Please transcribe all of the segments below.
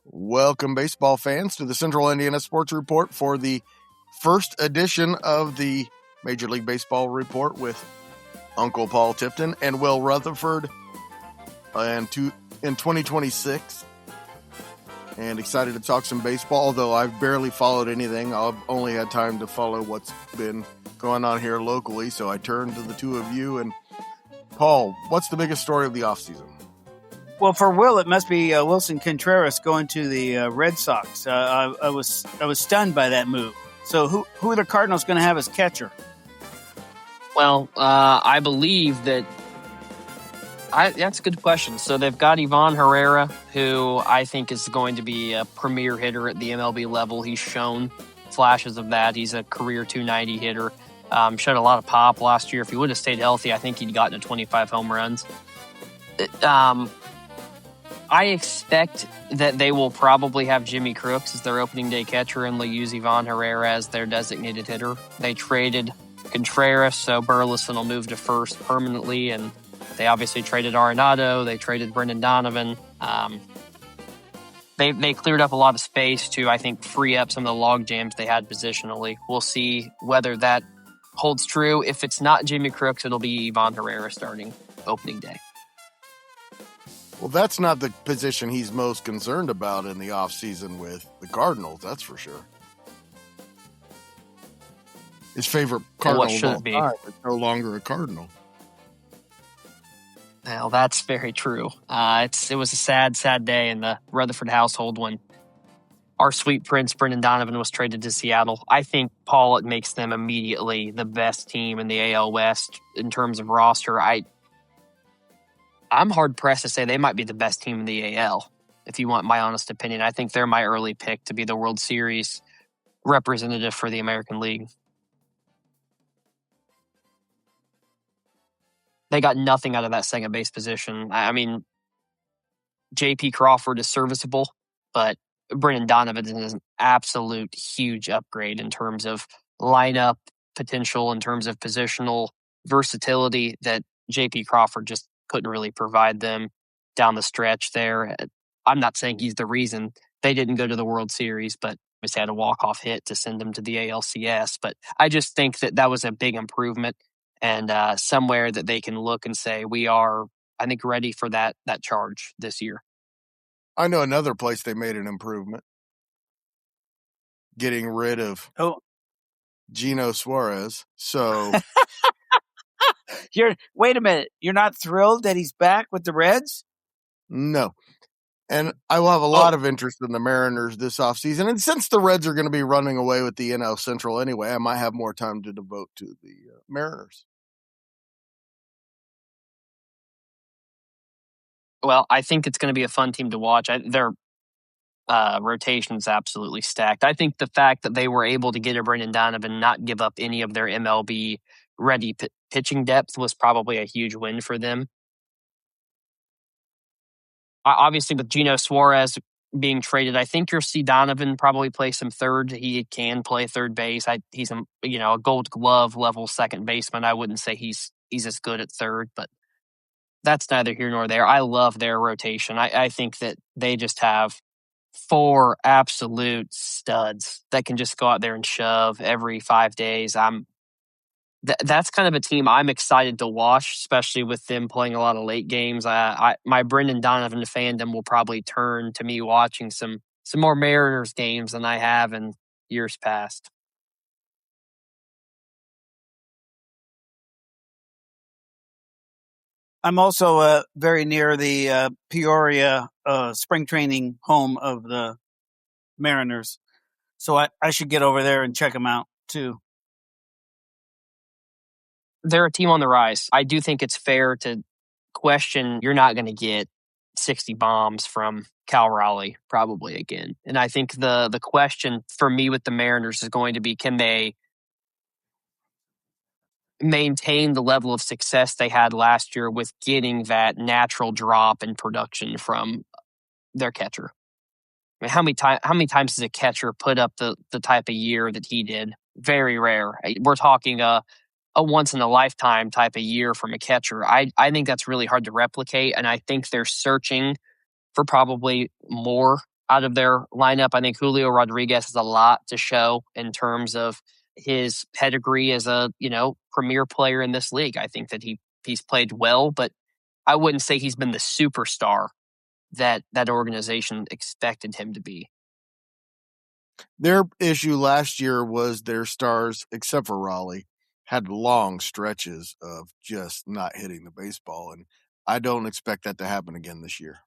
Welcome, baseball fans, to the Central Indiana Sports Report for the first edition of the Major League Baseball Report with Uncle Paul Tipton and Will Retherford in 2026. And excited to talk some baseball, although I've barely followed anything. I've only had time to follow what's been going on here locally, so I turned to the two of you. And Paul, what's the biggest story of the offseason? Well, for Will, it must be Wilson Contreras going to the Red Sox. I was stunned by that move. So who are the Cardinals going to have as catcher? Well, I believe that that's a good question. So they've got Ivan Herrera, who I think is going to be a premier hitter at the MLB level. He's shown flashes of that. He's a career 290 hitter. Showed a lot of pop last year. If he would have stayed healthy, I think he'd gotten to 25 home runs. I expect that they will probably have Jimmy Crooks as their opening day catcher, and they'll use Ivan Herrera as their designated hitter. They traded Contreras, so Burleson will move to first permanently, and they obviously traded Arenado. They traded Brendan Donovan. They cleared up a lot of space to, I think, free up some of the log jams they had positionally. We'll see whether that holds true. If it's not Jimmy Crooks, it'll be Ivan Herrera starting opening day. Well, that's not the position he's most concerned about in the offseason with the Cardinals, that's for sure. His favorite Cardinal of all time is no longer a Cardinal. Well, that's very true. It was a sad, sad day in the Rutherford household when our sweet prince, Brendan Donovan, was traded to Seattle. I think, Paul, it makes them immediately the best team in the AL West in terms of roster. I'm hard-pressed to say they might be the best team in the AL, if you want my honest opinion. I think they're my early pick to be the World Series representative for the American League. They got nothing out of that second base position. I mean, J.P. Crawford is serviceable, but Brendan Donovan is an absolute huge upgrade in terms of lineup potential, in terms of positional versatility that J.P. Crawford just couldn't really provide them down the stretch there. I'm not saying he's the reason they didn't go to the World Series, but just had a walk-off hit to send them to the ALCS. But I just think that was a big improvement and somewhere that they can look and say, we are, I think, ready for that charge this year. I know another place they made an improvement. Getting rid of Eugenio Suarez. So... Wait a minute. You're not thrilled that he's back with the Reds? No. And I will have a lot of interest in the Mariners this offseason. And since the Reds are going to be running away with the NL Central anyway, I might have more time to devote to the Mariners. Well, I think it's going to be a fun team to watch. Their rotation is absolutely stacked. I think the fact that they were able to get a Brendan Donovan, not give up any of their MLB ready pitching depth was probably a huge win for them. Obviously, with Geno Suarez being traded, I think you'll see Donovan probably play some third. He can play third base. He's a Gold Glove level second baseman. I wouldn't say he's as good at third, but that's neither here nor there. I love their rotation. I think that they just have 4 absolute studs that can just go out there and shove every 5 days. That's kind of a team I'm excited to watch, especially with them playing a lot of late games. My Brendan Donovan fandom will probably turn to me watching some more Mariners games than I have in years past. I'm also very near the Peoria spring training home of the Mariners, so I should get over there and check them out too. They're a team on the rise. I do think it's fair to question you're not going to get 60 bombs from Cal Raleigh probably again. And I think the question for me with the Mariners is going to be, can they maintain the level of success they had last year with getting that natural drop in production from their catcher? I mean, how many times does a catcher put up the type of year that he did? Very rare. We're talking a once in a lifetime type of year from a catcher. I think that's really hard to replicate, and I think they're searching for probably more out of their lineup. I think Julio Rodriguez has a lot to show in terms of his pedigree as a, premier player in this league. I think that he's played well, but I wouldn't say he's been the superstar that organization expected him to be. Their issue last year was their stars, except for Raleigh, had long stretches of just not hitting the baseball, and I don't expect that to happen again this year.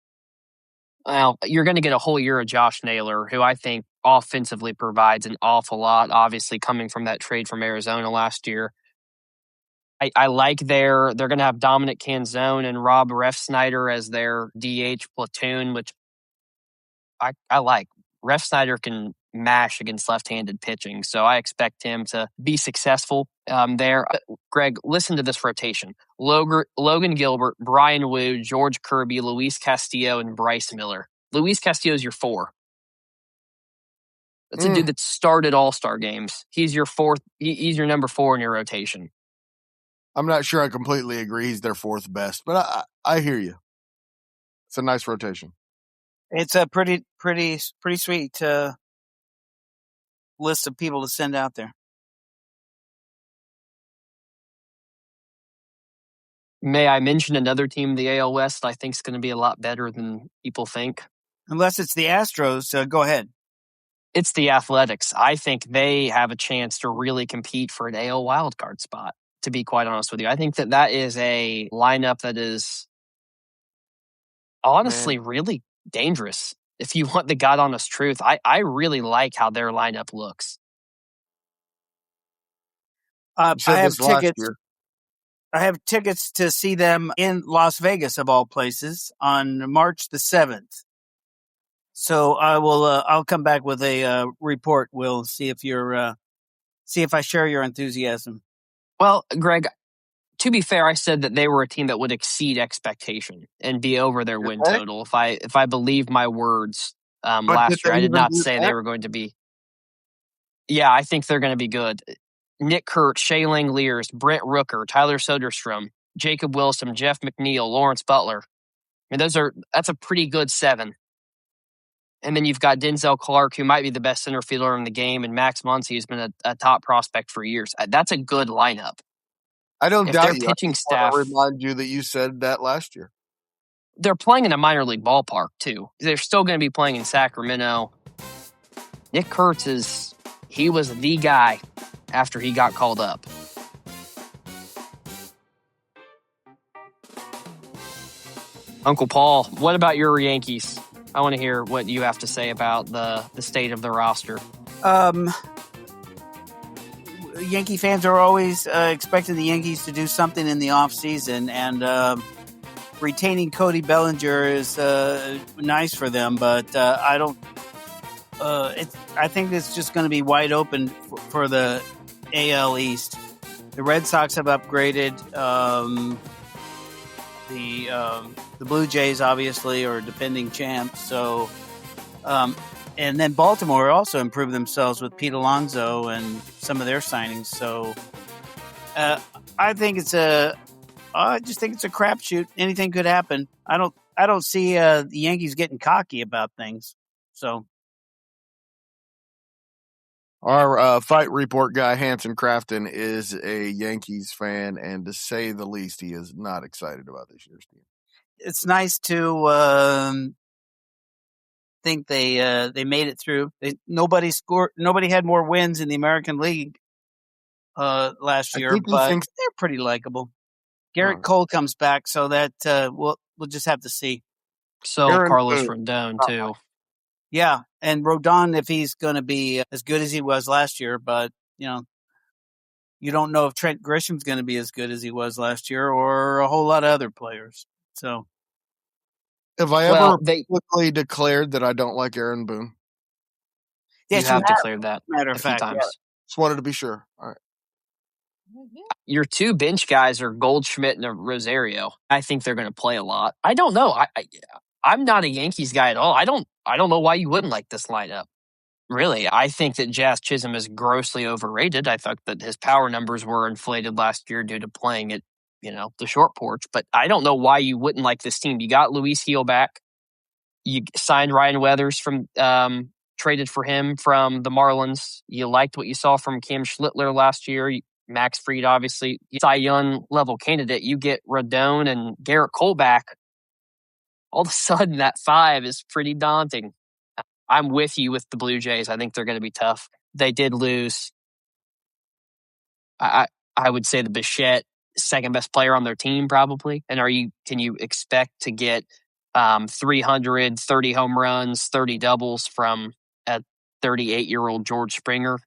Well, you're going to get a whole year of Josh Naylor, who I think offensively provides an awful lot, obviously coming from that trade from Arizona last year. I like they're going to have Dominic Canzone and Rob Refsnyder as their DH platoon, which I like. Refsnyder can mash against left-handed pitching, so I expect him to be successful there. Greg, listen to this rotation. Logan Gilbert, Brian Wu, George Kirby, Luis Castillo, and Bryce Miller. Luis Castillo is your 4. That's a dude that started all-star games. He's your 4th. He's your number 4 in your rotation. I'm not sure I completely agree he's their 4th best, but I hear you. It's a nice rotation. It's a pretty sweet list of people to send out there. May I mention another team in the AL West I think is going to be a lot better than people think? Unless it's the Astros, go ahead. It's the Athletics. I think they have a chance to really compete for an AL wildcard spot, to be quite honest with you. I think that is a lineup that is honestly really dangerous. If you want the God honest truth, I really like how their lineup looks. I have tickets to see them in Las Vegas, of all places, on March the 7th. So I will. I'll come back with a report. We'll see if I share your enthusiasm. Well, Greg, to be fair, I said that they were a team that would exceed expectation and be over their win total. If I believe my words last year, I did not say they were going to be. Yeah, I think they're going to be good. Nick Kurt, Shea Langeliers, Brent Rooker, Tyler Soderstrom, Jacob Wilson, Jeff McNeil, Lawrence Butler. I mean, that's a pretty good 7. And then you've got Denzel Clark, who might be the best center fielder in the game, and Max Muncy, who's been a top prospect for years. That's a good lineup. I don't doubt you. Pitching staff, I remind you that you said that last year. They're playing in a minor league ballpark, too. They're still going to be playing in Sacramento. Nick Kurtz he was the guy after he got called up. Uncle Paul, what about your Yankees? I want to hear what you have to say about the state of the roster. Yankee fans are always expecting the Yankees to do something in the offseason, and retaining Cody Bellinger is nice for them, but I don't. I think it's just going to be wide open for the AL East. The Red Sox have upgraded. The Blue Jays obviously are defending champs. So, and then Baltimore also improved themselves with Pete Alonso and some of their signings. So, I think I just think it's a crapshoot. Anything could happen. I don't see the Yankees getting cocky about things. So. Our fight report guy, Hanson Crafton, is a Yankees fan, and to say the least, he is not excited about this year's team. It's nice to think they made it through. Nobody had more wins in the American League last year, but they're pretty likable. Garrett Cole comes back, so that we'll just have to see. So Carlos Rodon too. Yeah, and Rodon, if he's going to be as good as he was last year, but you don't know if Trent Grisham's going to be as good as he was last year, or a whole lot of other players. So, have I ever publicly declared that I don't like Aaron Boone? Yes, you have declared that. Matter of fact, times. Yeah. Just wanted to be sure. All right. Your two bench guys are Goldschmidt and Rosario. I think they're going to play a lot. I don't know. I'm not a Yankees guy at all. I don't know why you wouldn't like this lineup. Really, I think that Jazz Chisholm is grossly overrated. I thought that his power numbers were inflated last year due to playing at, the short porch. But I don't know why you wouldn't like this team. You got Luis Gil back. You signed Ryan Weathers from traded for him from the Marlins. You liked what you saw from Cam Schlittler last year. Max Fried, obviously, Cy Young level candidate. You get Rodon and Garrett Cole back. All of a sudden, that 5 is pretty daunting. I'm with you with the Blue Jays. I think they're going to be tough. They did lose. I would say the Bichette, second best player on their team, probably. And can you expect to get 330 home runs, 30 doubles from a 38-year-old George Springer?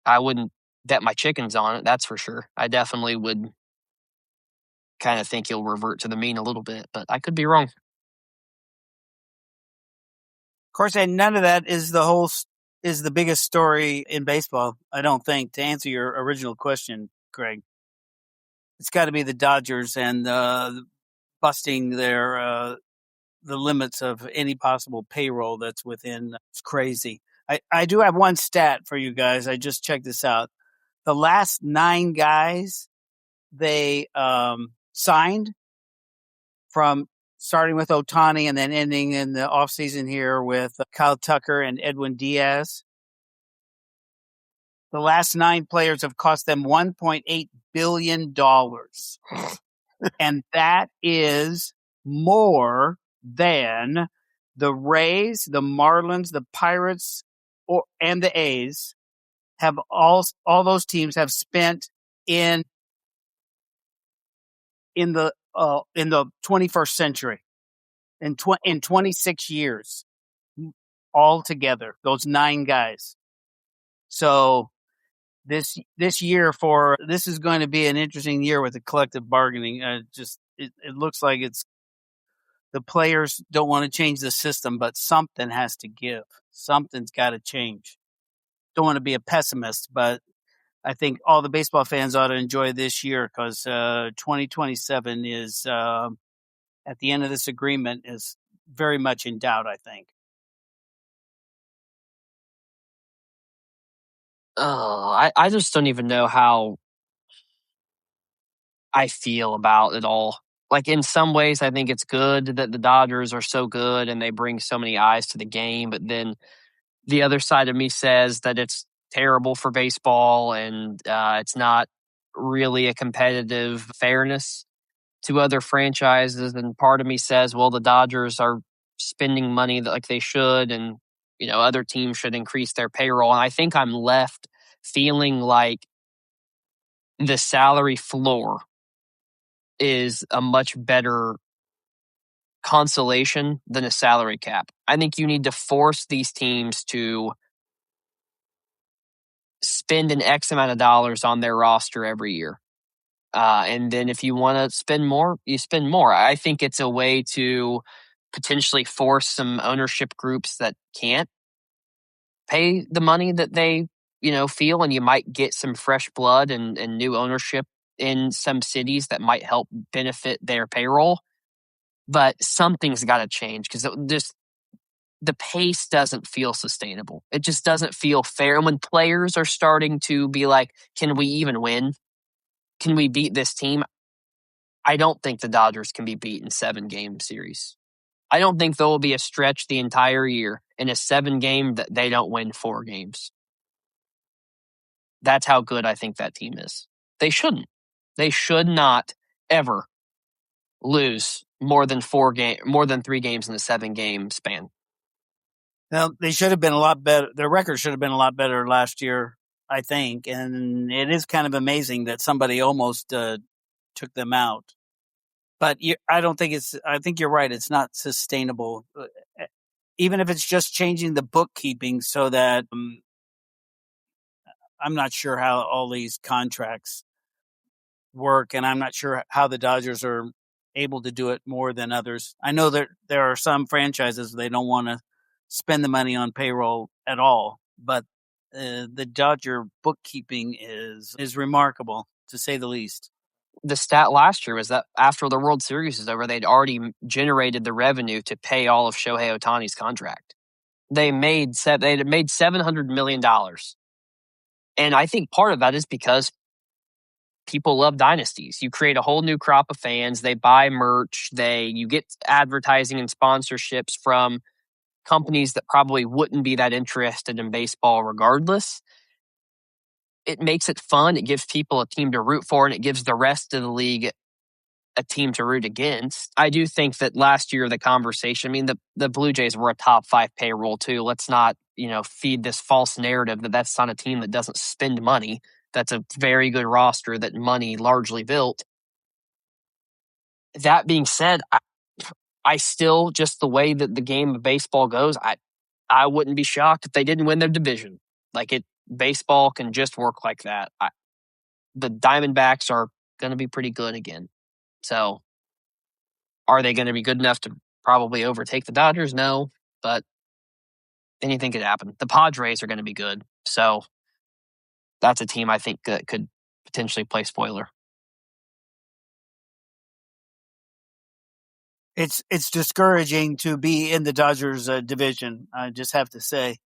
I wouldn't bet my chickens on it, that's for sure. I definitely would kind of think he'll revert to the mean a little bit, but I could be wrong. Of course, and none of that is the biggest story in baseball, I don't think, to answer your original question, Greg. It's got to be the Dodgers and busting the limits of any possible payroll that's within. It's crazy. I do have one stat for you guys. I just checked this out. The last 9 guys they signed, from starting with Ohtani and then ending in the offseason here with Kyle Tucker and Edwin Diaz. The last 9 players have cost them $1.8 billion. And that is more than the Rays, the Marlins, the Pirates, and the A's have all those teams have spent in the 21st century, in 26 years all together, those 9 guys. So this year this is going to be an interesting year with the collective bargaining. It looks like the players don't want to change the system, but something has to give. Something's got to change. Don't want to be a pessimist, but I think all the baseball fans ought to enjoy this year, because 2027 is at the end of this agreement is very much in doubt, I think. Oh, I just don't even know how I feel about it all. Like, in some ways, I think it's good that the Dodgers are so good and they bring so many eyes to the game. But then the other side of me says that it's terrible for baseball and it's not really a competitive fairness to other franchises. And part of me says, well, the Dodgers are spending money like they should, and other teams should increase their payroll. And I think I'm left feeling like the salary floor is a much better consolation than a salary cap. I think you need to force these teams to spend an X amount of dollars on their roster every year. And then if you want to spend more, you spend more. I think it's a way to potentially force some ownership groups that can't pay the money that they, feel, and you might get some fresh blood and new ownership in some cities that might help benefit their payroll. But something's got to change, because the pace doesn't feel sustainable. It just doesn't feel fair. And when players are starting to be like, can we even win? Can we beat this team? I don't think the Dodgers can be beat in 7-game series. I don't think there will be a stretch the entire year in a 7-game that they don't win 4 games. That's how good I think that team is. They shouldn't. They should not ever lose more than 3 games in a 7-game span. Now, they should have been a lot better. Their record should have been a lot better last year, I think. And it is kind of amazing that somebody almost took them out. But I think you're right. It's not sustainable. Even if it's just changing the bookkeeping so that I'm not sure how all these contracts work, and I'm not sure how the Dodgers are able to do it more than others. I know that there are some franchises, they don't want to spend the money on payroll at all, but the Dodger bookkeeping is remarkable, to say the least. The stat last year was that after the World Series is over, they'd already generated the revenue to pay all of Shohei Ohtani's contract. They had made $700 million. And I think part of that is because people love dynasties. You create a whole new crop of fans. They buy merch. You get advertising and sponsorships from companies that probably wouldn't be that interested in baseball regardless. It makes it fun. It gives people a team to root for, and it gives the rest of the league a team to root against. I do think that last year, the conversation, I mean, the Blue Jays were a top 5 payroll too. Let's not, feed this false narrative that that's not a team that doesn't spend money. That's a very good roster that money largely built. That being said, I still, just the way that the game of baseball goes, I wouldn't be shocked if they didn't win their division. Baseball can just work like that. The Diamondbacks are going to be pretty good again. So are they going to be good enough to probably overtake the Dodgers? No, but anything could happen. The Padres are going to be good. So that's a team I think that could potentially play spoiler. It's discouraging to be in the Dodgers division, I just have to say.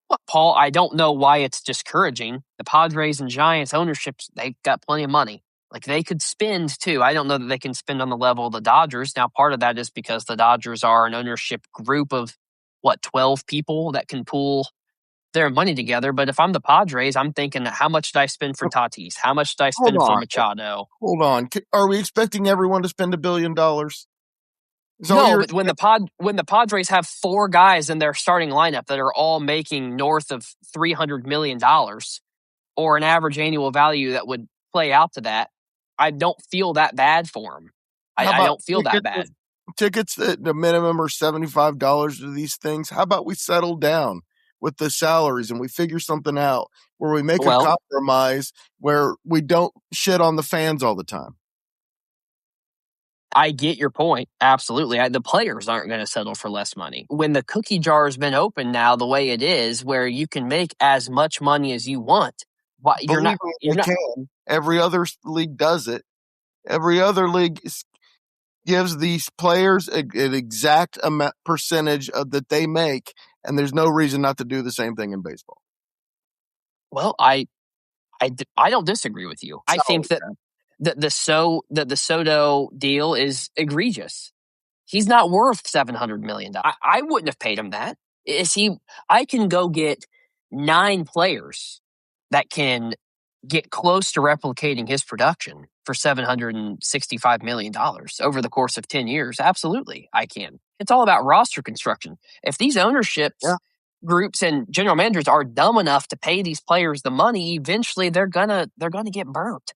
Well, Paul, I don't know why it's discouraging. The Padres and Giants ownerships, they've got plenty of money. They could spend too. I don't know that they can spend on the level of the Dodgers. Now, part of that is because the Dodgers are an ownership group of 12 people that can pool their money together. But if I'm the Padres, I'm thinking, how much did I spend for Tatis? How much did I spend for Machado? Hold on. Are we expecting everyone to spend $1 billion? No, but when the Padres have 4 guys in their starting lineup that are all making north of $300 million, or an average annual value that would play out to that, I don't feel that bad for them. I don't feel that bad. Tickets at the minimum are $75 to these things. How about we settle down with the salaries and we figure something out where we make a compromise where we don't shit on the fans all the time? I get your point. Absolutely. The players aren't going to settle for less money. When the cookie jar has been open now the way it is, where you can make as much money as you want, you're not. Every other league does it. Every other league gives these players an exact percentage that they make, and there's no reason not to do the same thing in baseball. Well, I don't disagree with you. I think that the Soto deal is egregious. He's not worth $700 million. I wouldn't have paid him that. I can go get 9 players that can get close to replicating his production for $765 million over the course of 10 years. Absolutely, I can. It's all about roster construction. If these ownerships groups and general managers are dumb enough to pay these players the money, eventually they're gonna get burnt.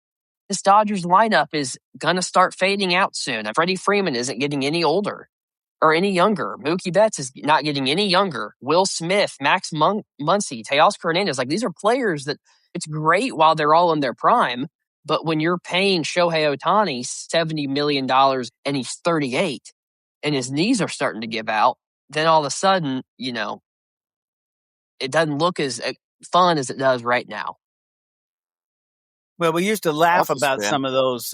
This Dodgers lineup is gonna start fading out soon. Freddie Freeman isn't getting any older or any younger. Mookie Betts is not getting any younger. Will Smith, Max Muncy, Teoscar Hernandez, these are players that it's great while they're all in their prime, but when you're paying Shohei Ohtani $70 million and he's 38 and his knees are starting to give out, then all of a sudden, it doesn't look as fun as it does right now. Well, we used to laugh about some of those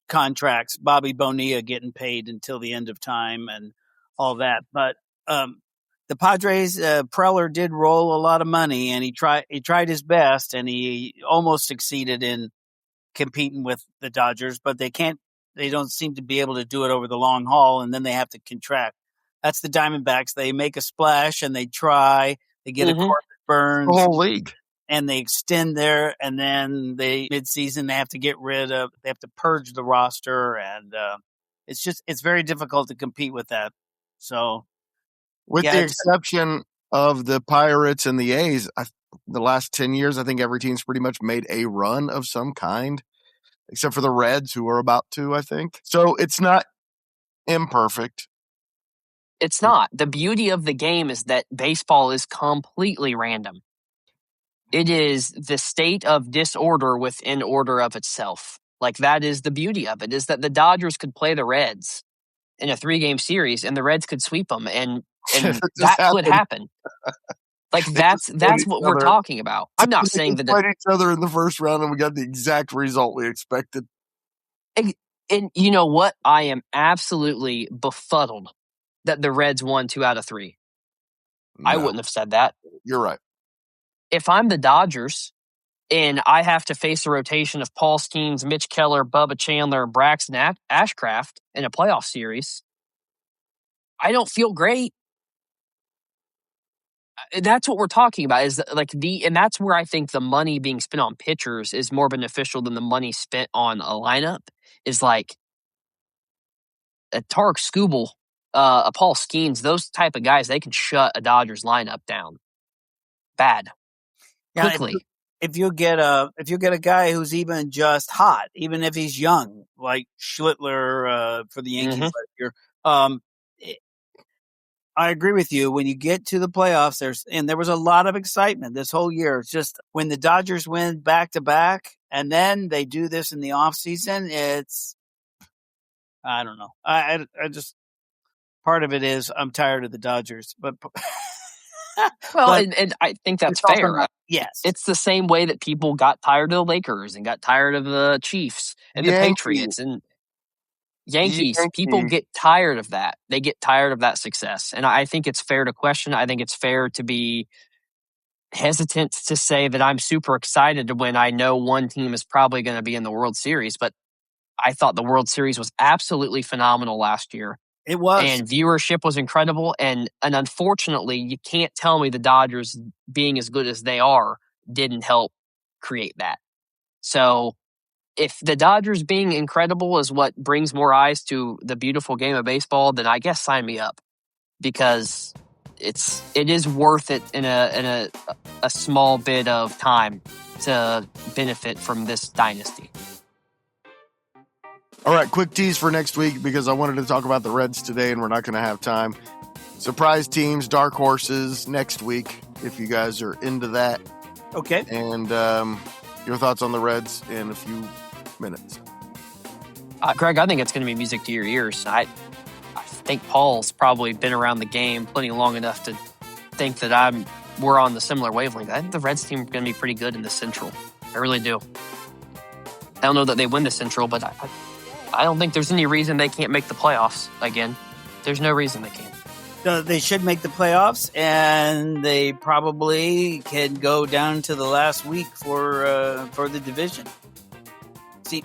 contracts, Bobby Bonilla getting paid until the end of time and all that. But the Padres, Preller did roll a lot of money, and he tried his best, and he almost succeeded in competing with the Dodgers, but they don't seem to be able to do it over the long haul, and then they have to contract. That's the Diamondbacks. They make a splash and they try. They get a Corbin Burns. The whole league. And they extend there, and then mid-season they have to purge the roster, and it's very difficult to compete with that. So, with the exception of the Pirates and the A's, the last 10 years, I think every team's pretty much made a run of some kind, except for the Reds, who are about to, I think. So it's not imperfect. It's not. The beauty of the game is that baseball is completely random. It is the state of disorder within order of itself. That is the beauty of it, is that the Dodgers could play the Reds in a 3-game series and the Reds could sweep them, and that could happen. That's what we're talking about. I'm not saying that played each other in the first round and we got the exact result we expected. And you know what? I am absolutely befuddled that the Reds won 2 out of 3. No. I wouldn't have said that. You're right. if I'm the Dodgers and I have to face a rotation of Paul Skeens, Mitch Keller, Bubba Chandler, and Braxton Ashcraft in a playoff series, I don't feel great. That's what we're talking about, is like and that's where I think the money being spent on pitchers is more beneficial than the money spent on a lineup. Is like a Tarek Skubal, a Paul Skeens, those type of guys, they can shut a Dodgers lineup down bad quickly. If you get a guy who's even just hot, even if he's young, like Schlittler for the Yankees last year, I agree with you. When you get to the playoffs, there was a lot of excitement this whole year. It's just when the Dodgers win back to back, and then they do this in the offseason, it's, I don't know. I just, part of it is I'm tired of the Dodgers, but well, and I think that's fair. Yes, it's the same way that people got tired of the Lakers and got tired of the Chiefs and the Patriots and Yankees. People get tired of that. They get tired of that success. And I think it's fair to question. I think it's fair to be hesitant to say that I'm super excited when I know one team is probably going to be in the World Series. But I thought the World Series was absolutely phenomenal last year. It was. And viewership was incredible. And unfortunately, you can't tell me the Dodgers being as good as they are didn't help create that. So if the Dodgers being incredible is what brings more eyes to the beautiful game of baseball, then I guess sign me up, because it is worth it in a small bit of time to benefit from this dynasty. All right, quick tease for next week, because I wanted to talk about the Reds today and we're not going to have time. Surprise teams, dark horses next week, if you guys are into that. Okay. And your thoughts on the Reds in a few minutes. Greg, I think it's going to be music to your ears. I think Paul's probably been around the game plenty long enough to think that we're on the similar wavelength. I think the Reds team is going to be pretty good in the Central. I really do. I don't know that they win the Central, but I don't think there's any reason they can't make the playoffs again. There's no reason they can't. They should make the playoffs, and they probably can go down to the last week for the division.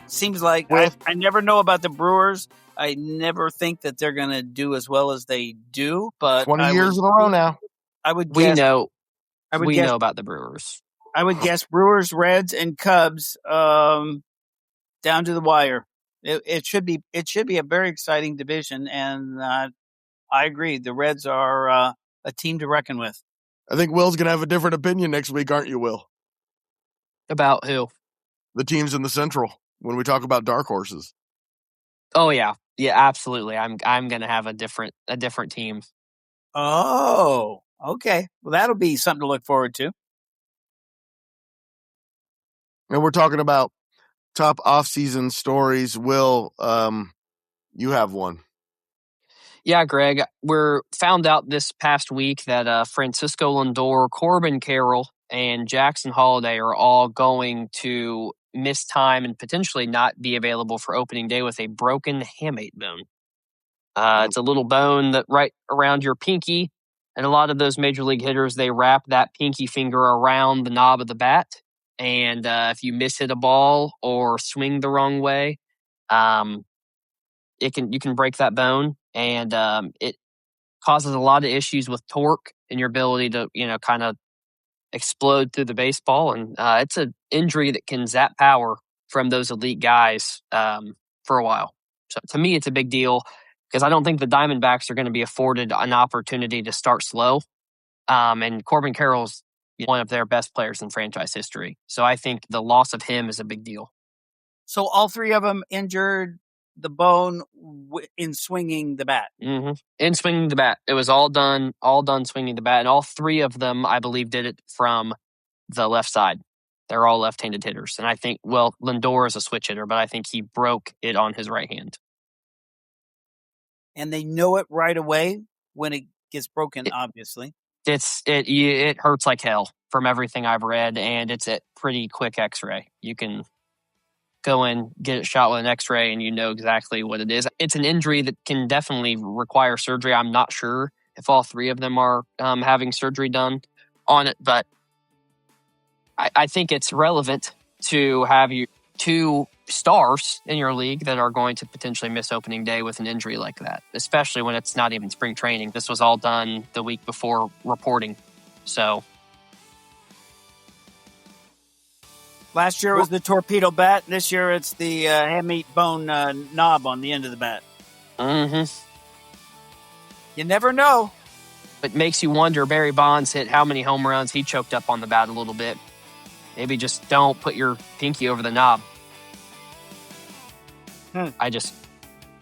Seems like I never know about the Brewers. I never think that they're going to do as well as they do. But 20 years in a row now. We know about the Brewers. I would guess Brewers, Reds, and Cubs down to the wire. It should be a very exciting division, and I agree. The Reds are a team to reckon with. I think Will's going to have a different opinion next week, aren't you, Will? About who? The teams in the Central, when we talk about dark horses. Oh yeah, absolutely. I'm going to have a different team. Oh, okay. Well, that'll be something to look forward to. And we're talking about top off-season stories. Will, you have one. Yeah, Greg, we're found out this past week that Francisco Lindor, Corbin Carroll, and Jackson Holliday are all going to miss time and potentially not be available for opening day with a broken hamate bone. It's a little bone that right around your pinky, and a lot of those major league hitters, they wrap that pinky finger around the knob of the bat. And if you miss-hit a ball or swing the wrong way, you can break that bone, and it causes a lot of issues with torque and your ability to kind of explode through the baseball. And it's an injury that can zap power from those elite guys for a while. So to me, it's a big deal, because I don't think the Diamondbacks are going to be afforded an opportunity to start slow. And Corbin Carroll's one of their best players in franchise history. So I think the loss of him is a big deal. So all three of them injured the bone in swinging the bat. Mm-hmm. In swinging the bat. It was all done swinging the bat. And all three of them, I believe, did it from the left side. They're all left-handed hitters. And I think, Lindor is a switch hitter, but I think he broke it on his right hand. And they know it right away when it gets broken, obviously. It hurts like hell from everything I've read, and it's a pretty quick x-ray. You can go in, get it shot with an x-ray, and you know exactly what it is. It's an injury that can definitely require surgery. I'm not sure if all three of them are having surgery done on it, but I think it's relevant to have you two stars in your league that are going to potentially miss opening day with an injury like that, especially when it's not even spring training. This was all done the week before reporting. So last year was the torpedo bat. This year it's the hamate bone knob on the end of the bat. You never know. It makes you wonder. Barry Bonds hit how many home runs? He choked up on the bat a little bit. Maybe just don't put your pinky over the knob.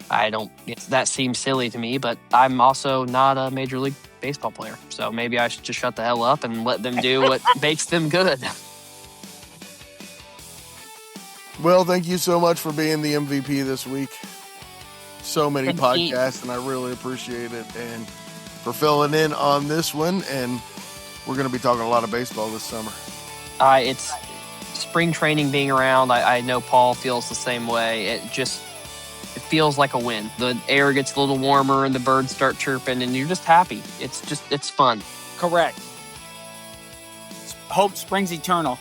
I don't. That seems silly to me, but I'm also not a Major League Baseball player, so maybe I should just shut the hell up and let them do what makes them good. Well, thank you so much for being the MVP this week. So many podcasts, and I really appreciate it. And for filling in on this one, and we're going to be talking a lot of baseball this summer. It's spring training being around. I know Paul feels the same way. It feels like a win. The air gets a little warmer and the birds start chirping and you're just happy. It's fun. Correct. Hope springs eternal.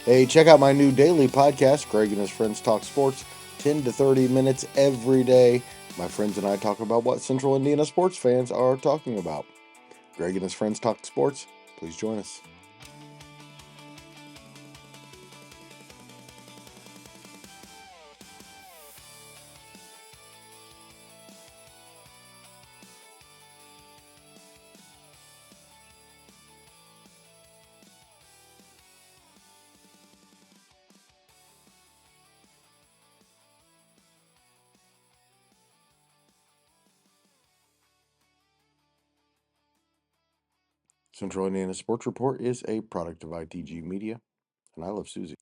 Hey, check out my new daily podcast, Greg and his friends talk sports, 10 to 30 minutes every day. My friends and I talk about what Central Indiana sports fans are talking about. Greg and his friends talk sports. Please join us. Central Indiana Sports Report is a product of ITG Media, and I love Susie.